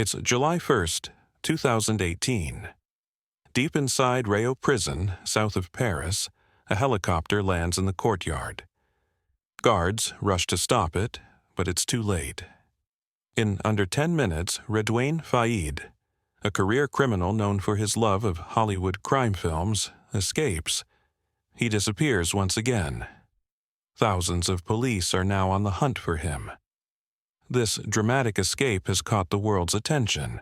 It's July 1st, 2018. Deep inside Réau prison, south of Paris, a helicopter lands in the courtyard. Guards rush to stop it, but it's too late. In under 10 minutes, Redoine Faïd, a career criminal known for his love of Hollywood crime films, escapes. He disappears once again. Thousands of police are now on the hunt for him. This dramatic escape has caught the world's attention.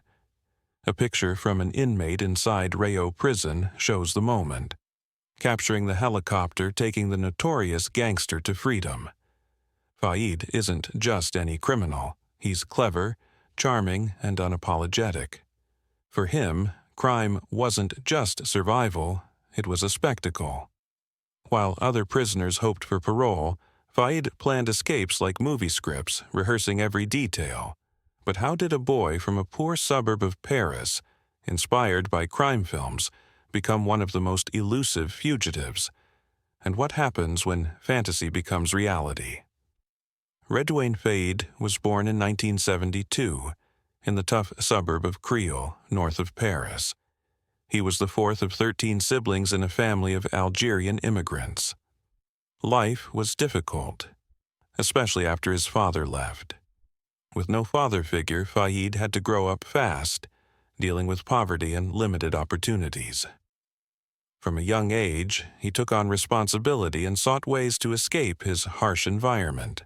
A picture from an inmate inside Réau prison shows the moment, capturing the helicopter taking the notorious gangster to freedom. Faïd isn't just any criminal. He's clever, charming, and unapologetic. For him, crime wasn't just survival, it was a spectacle. While other prisoners hoped for parole, Faïd planned escapes like movie scripts, rehearsing every detail. But how did a boy from a poor suburb of Paris, inspired by crime films, become one of the most elusive fugitives? And what happens when fantasy becomes reality? Redoine Faïd was born in 1972 in the tough suburb of Réau, north of Paris. He was the fourth of 13 siblings in a family of Algerian immigrants. Life was difficult, especially after his father left. With no father figure, Faïd had to grow up fast, dealing with poverty and limited opportunities. From a young age, he took on responsibility and sought ways to escape his harsh environment.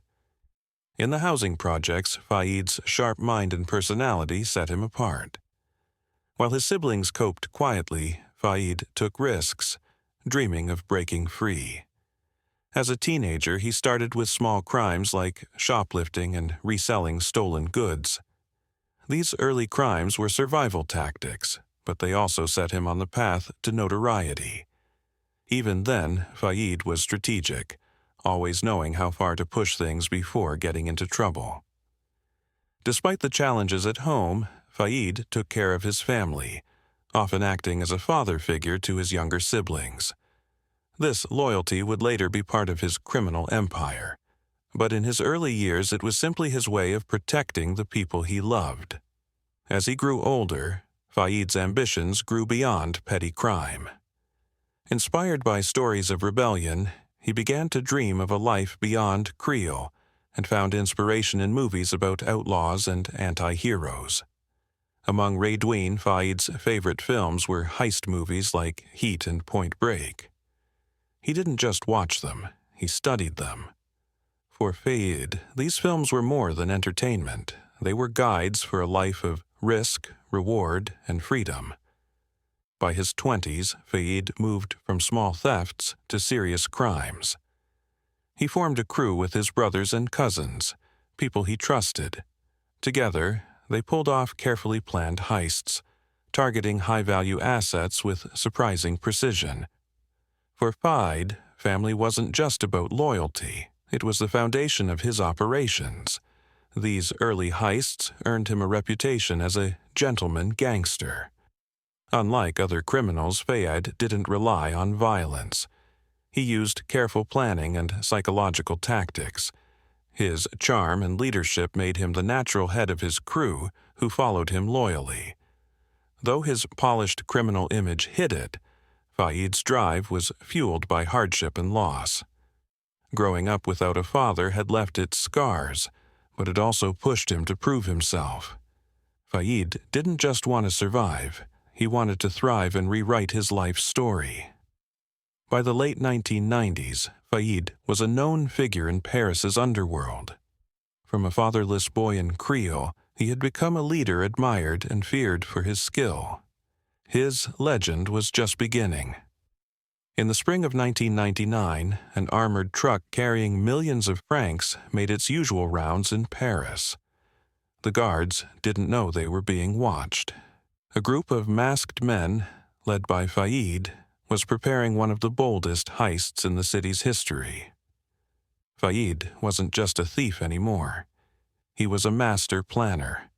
In the housing projects, Faïd's sharp mind and personality set him apart. While his siblings coped quietly, Faïd took risks, dreaming of breaking free. As a teenager, he started with small crimes like shoplifting and reselling stolen goods. These early crimes were survival tactics, but they also set him on the path to notoriety. Even then, Faïd was strategic, always knowing how far to push things before getting into trouble. Despite the challenges at home, Faïd took care of his family, often acting as a father figure to his younger siblings. This loyalty would later be part of his criminal empire, but in his early years it was simply his way of protecting the people he loved. As he grew older, Faïd's ambitions grew beyond petty crime. Inspired by stories of rebellion, he began to dream of a life beyond Réau and found inspiration in movies about outlaws and anti-heroes. Among Redoine Faïd's favorite films were heist movies like Heat and Point Break. He didn't just watch them, he studied them. For Faïd, these films were more than entertainment. They were guides for a life of risk, reward, and freedom. By his 20s, Faïd moved from small thefts to serious crimes. He formed a crew with his brothers and cousins, people he trusted. Together, they pulled off carefully planned heists, targeting high-value assets with surprising precision. For Faïd, family wasn't just about loyalty, it was the foundation of his operations. These early heists earned him a reputation as a gentleman gangster. Unlike other criminals, Faïd didn't rely on violence. He used careful planning and psychological tactics. His charm and leadership made him the natural head of his crew, who followed him loyally. Though his polished criminal image hid it, Faïd's drive was fueled by hardship and loss. Growing up without a father had left its scars, but it also pushed him to prove himself. Faïd didn't just want to survive, he wanted to thrive and rewrite his life story. By the late 1990s, Faïd was a known figure in Paris's underworld. From a fatherless boy in Réau, he had become a leader admired and feared for his skill. His legend was just beginning. In the spring of 1999, an armored truck carrying millions of francs made its usual rounds in Paris. The guards didn't know they were being watched. A group of masked men, led by Faïd, was preparing one of the boldest heists in the city's history. Faïd wasn't just a thief anymore. He was a master planner,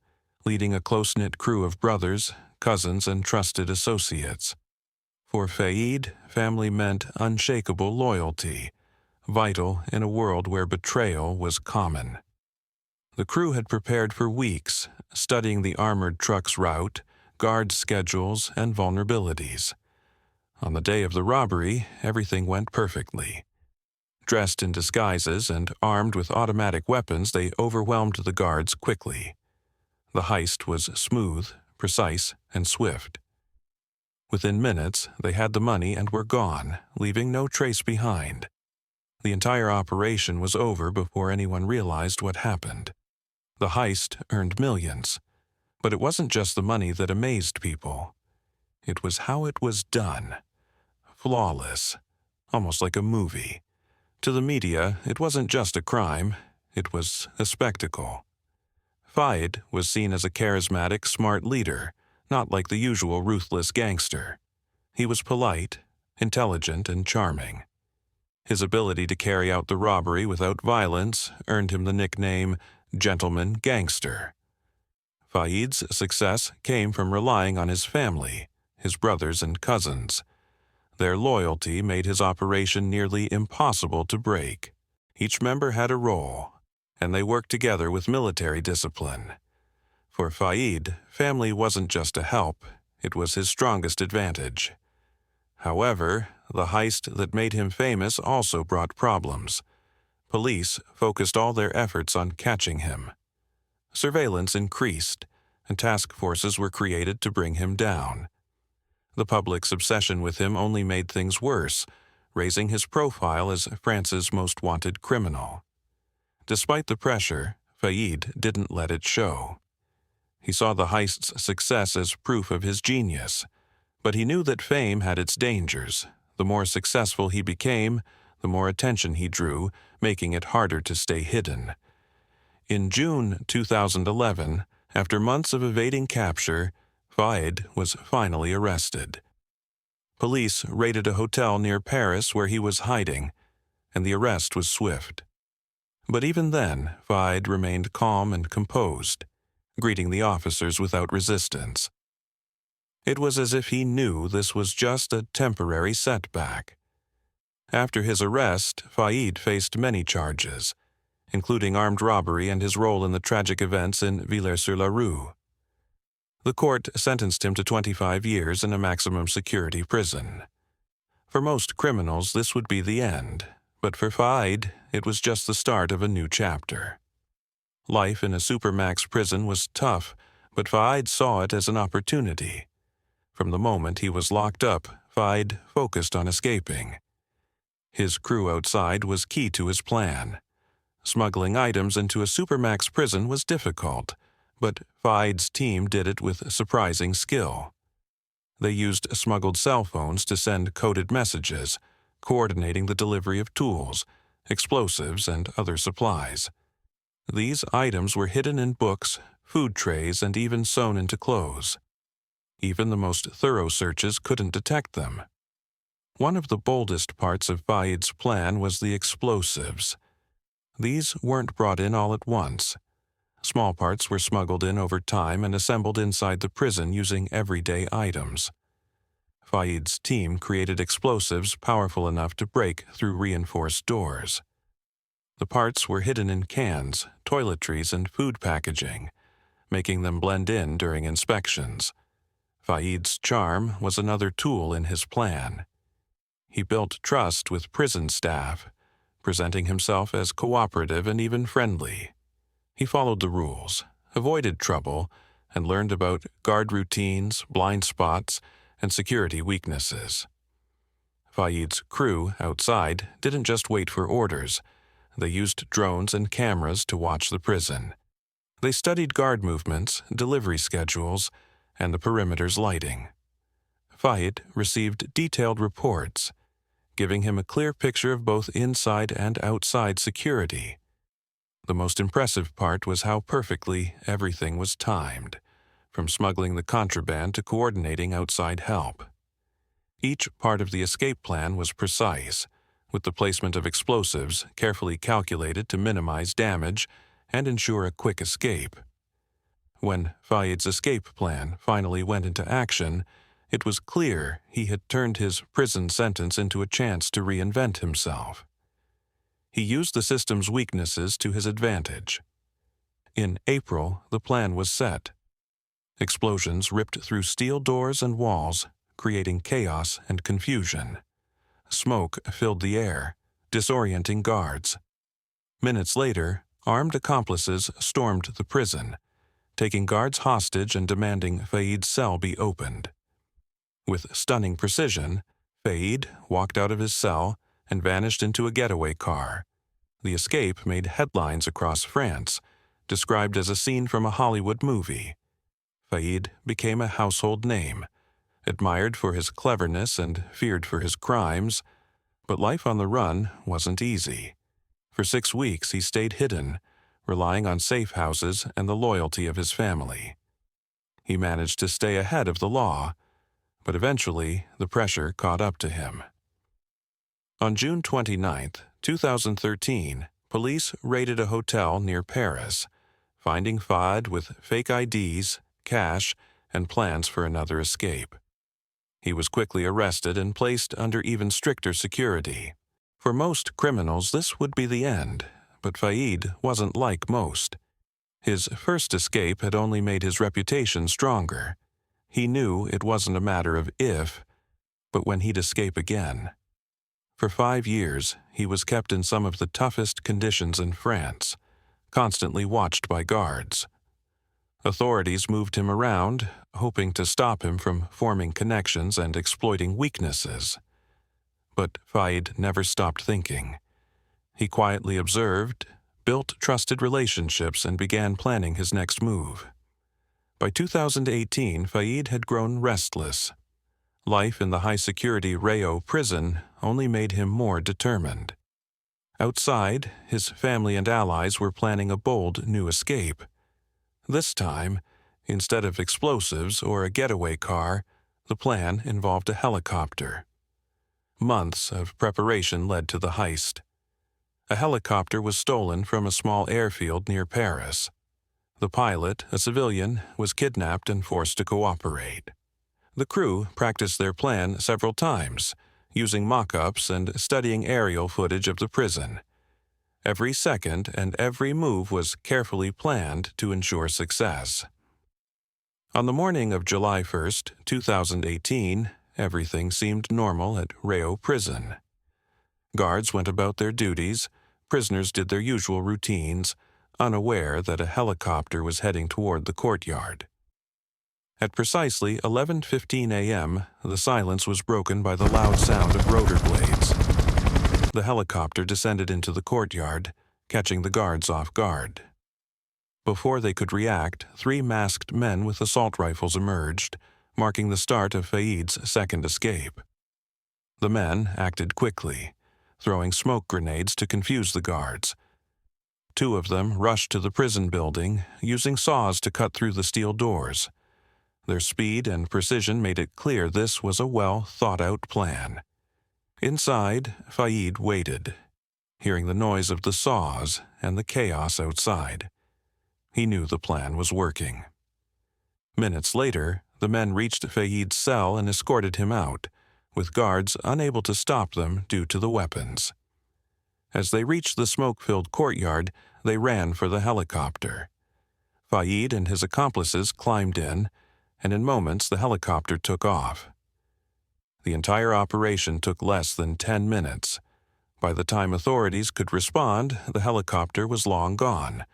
leading a close-knit crew of brothers, cousins, and trusted associates. For Faïd, family meant unshakable loyalty, vital in a world where betrayal was common. The crew had prepared for weeks, studying the armored truck's route, guard schedules, and vulnerabilities. On the day of the robbery, everything went perfectly. Dressed in disguises and armed with automatic weapons, they overwhelmed the guards quickly. The heist was smooth, precise, and swift. Within minutes, they had the money and were gone, leaving no trace behind. The entire operation was over before anyone realized what happened. The heist earned millions, but it wasn't just the money that amazed people. It was how it was done. Flawless, almost like a movie. To the media, it wasn't just a crime, it was a spectacle. Faïd was seen as a charismatic, smart leader, not like the usual ruthless gangster. He was polite, intelligent, and charming. His ability to carry out the robbery without violence earned him the nickname Gentleman Gangster. Faïd's success came from relying on his family, his brothers and cousins. Their loyalty made his operation nearly impossible to break. Each member had a role, and they worked together with military discipline. For Faïd, family wasn't just a help, it was his strongest advantage. However, the heist that made him famous also brought problems. Police focused all their efforts on catching him. Surveillance increased, and task forces were created to bring him down. The public's obsession with him only made things worse, raising his profile as France's most wanted criminal. Despite the pressure, Faïd didn't let it show. He saw the heist's success as proof of his genius, but he knew that fame had its dangers. The more successful he became, the more attention he drew, making it harder to stay hidden. In June 2011, after months of evading capture, Faïd was finally arrested. Police raided a hotel near Paris where he was hiding, and the arrest was swift. But even then, Faïd remained calm and composed, greeting the officers without resistance. It was as if he knew this was just a temporary setback. After his arrest, Faïd faced many charges, including armed robbery and his role in the tragic events in Villers-sur-la-Rue. The court sentenced him to 25 years in a maximum security prison. For most criminals, this would be the end, but for Faïd, it was just the start of a new chapter. Life in a supermax prison was tough, but Faïd saw it as an opportunity. From the moment he was locked up, Faïd focused on escaping. His crew outside was key to his plan. Smuggling items into a supermax prison was difficult, but Faïd's team did it with surprising skill. They used smuggled cell phones to send coded messages, coordinating the delivery of tools, explosives, and other supplies. These items were hidden in books, food trays, and even sewn into clothes. Even the most thorough searches couldn't detect them. One of the boldest parts of Faïd's plan was the explosives. These weren't brought in all at once. Small parts were smuggled in over time and assembled inside the prison using everyday items. Faïd's team created explosives powerful enough to break through reinforced doors. The parts were hidden in cans, toiletries, and food packaging, making them blend in during inspections. Faïd's charm was another tool in his plan. He built trust with prison staff, presenting himself as cooperative and even friendly. He followed the rules, avoided trouble, and learned about guard routines, blind spots, and security weaknesses. Faïd's crew outside didn't just wait for orders. They used drones and cameras to watch the prison. They studied guard movements, delivery schedules, and the perimeter's lighting. Faïd received detailed reports, giving him a clear picture of both inside and outside security. The most impressive part was how perfectly everything was timed, from smuggling the contraband to coordinating outside help. Each part of the escape plan was precise, with the placement of explosives carefully calculated to minimize damage and ensure a quick escape. When Faïd's escape plan finally went into action, it was clear he had turned his prison sentence into a chance to reinvent himself. He used the system's weaknesses to his advantage. In April, the plan was set. Explosions ripped through steel doors and walls, creating chaos and confusion. Smoke filled the air, disorienting guards. Minutes later, armed accomplices stormed the prison, taking guards hostage and demanding Faïd's cell be opened. With stunning precision, Faïd walked out of his cell and vanished into a getaway car. The escape made headlines across France, described as a scene from a Hollywood movie. Faïd became a household name, admired for his cleverness and feared for his crimes, but life on the run wasn't easy. For 6 weeks he stayed hidden, relying on safe houses and the loyalty of his family. He managed to stay ahead of the law, but eventually the pressure caught up to him. On June 29, 2013, police raided a hotel near Paris, finding Faïd with fake IDs, cash, and plans for another escape. He was quickly arrested and placed under even stricter security. For most criminals, this would be the end, but Faïd wasn't like most. His first escape had only made his reputation stronger. He knew it wasn't a matter of if, but when he'd escape again. For 5 years, he was kept in some of the toughest conditions in France, constantly watched by guards. Authorities moved him around, hoping to stop him from forming connections and exploiting weaknesses. But Faïd never stopped thinking. He quietly observed, built trusted relationships, and began planning his next move. By 2018, Faïd had grown restless. Life in the high-security Réau prison only made him more determined. Outside, his family and allies were planning a bold new escape. This time, instead of explosives or a getaway car, the plan involved a helicopter. Months of preparation led to the heist. A helicopter was stolen from a small airfield near Paris. The pilot, a civilian, was kidnapped and forced to cooperate. The crew practiced their plan several times, using mock-ups and studying aerial footage of the prison. Every second and every move was carefully planned to ensure success. On the morning of July 1, 2018, everything seemed normal at Réau prison. Guards went about their duties, prisoners did their usual routines, unaware that a helicopter was heading toward the courtyard. At precisely 11:15 a.m., the silence was broken by the loud sound of rotor blades. The helicopter descended into the courtyard, catching the guards off guard. Before they could react, 3 masked men with assault rifles emerged, marking the start of Faïd's second escape. The men acted quickly, throwing smoke grenades to confuse the guards. 2 of them rushed to the prison building, using saws to cut through the steel doors. Their speed and precision made it clear this was a well-thought-out plan. Inside, Faïd waited, hearing the noise of the saws and the chaos outside. He knew the plan was working. Minutes later, the men reached Faïd's cell and escorted him out, with guards unable to stop them due to the weapons. As they reached the smoke-filled courtyard, they ran for the helicopter. Faïd and his accomplices climbed in, and in moments the helicopter took off. The entire operation took less than 10 minutes. By the time authorities could respond, the helicopter was long gone,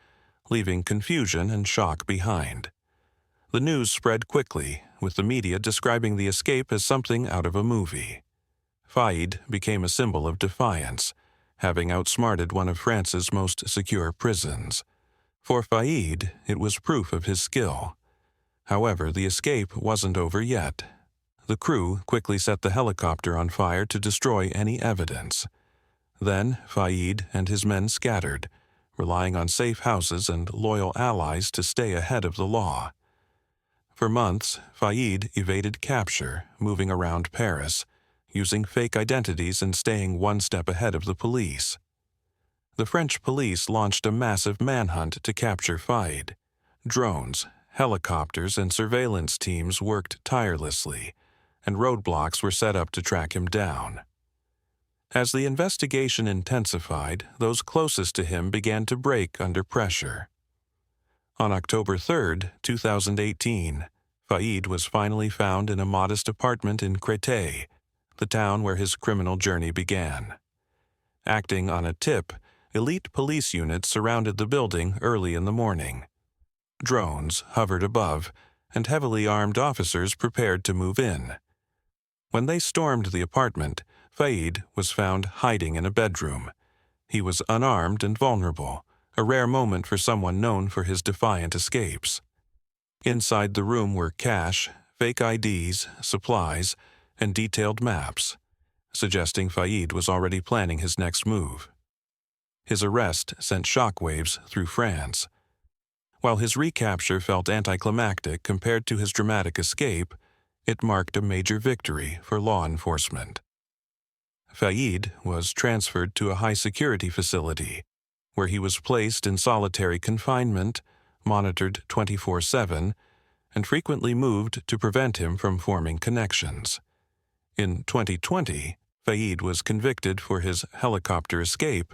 leaving confusion and shock behind. The news spread quickly, with the media describing the escape as something out of a movie. Faïd became a symbol of defiance, having outsmarted one of France's most secure prisons. For Faïd, it was proof of his skill. However, the escape wasn't over yet. The crew quickly set the helicopter on fire to destroy any evidence. Then Faïd and his men scattered, relying on safe houses and loyal allies to stay ahead of the law. For months, Faïd evaded capture, moving around Paris, using fake identities and staying one step ahead of the police. The French police launched a massive manhunt to capture Faïd. Drones, helicopters, and surveillance teams worked tirelessly, and roadblocks were set up to track him down. As the investigation intensified, those closest to him began to break under pressure. On October 3, 2018, Faïd was finally found in a modest apartment in Créteil, the town where his criminal journey began. Acting on a tip, elite police units surrounded the building early in the morning. Drones hovered above, and heavily armed officers prepared to move in. When they stormed the apartment, Faïd was found hiding in a bedroom. He was unarmed and vulnerable, a rare moment for someone known for his defiant escapes. Inside the room were cash, fake IDs, supplies, and detailed maps, suggesting Faïd was already planning his next move. His arrest sent shockwaves through France. While his recapture felt anticlimactic compared to his dramatic escape, it marked a major victory for law enforcement. Faïd was transferred to a high-security facility, where he was placed in solitary confinement, monitored 24/7, and frequently moved to prevent him from forming connections. In 2020, Faïd was convicted for his helicopter escape,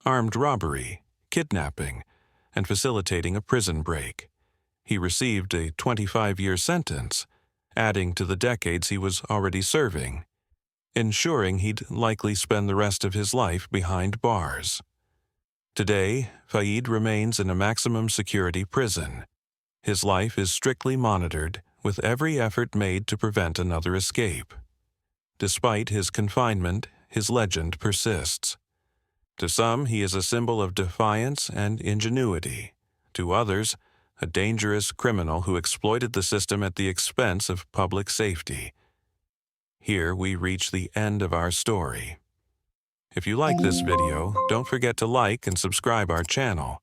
armed robbery, kidnapping, and facilitating a prison break. He received a 25-year sentence, adding to the decades he was already serving, ensuring he'd likely spend the rest of his life behind bars. Today, Faïd remains in a maximum security prison. His life is strictly monitored, with every effort made to prevent another escape. Despite his confinement, his legend persists. To some, he is a symbol of defiance and ingenuity. To others, a dangerous criminal who exploited the system at the expense of public safety. Here we reach the end of our story. If you like this video, don't forget to like and subscribe our channel.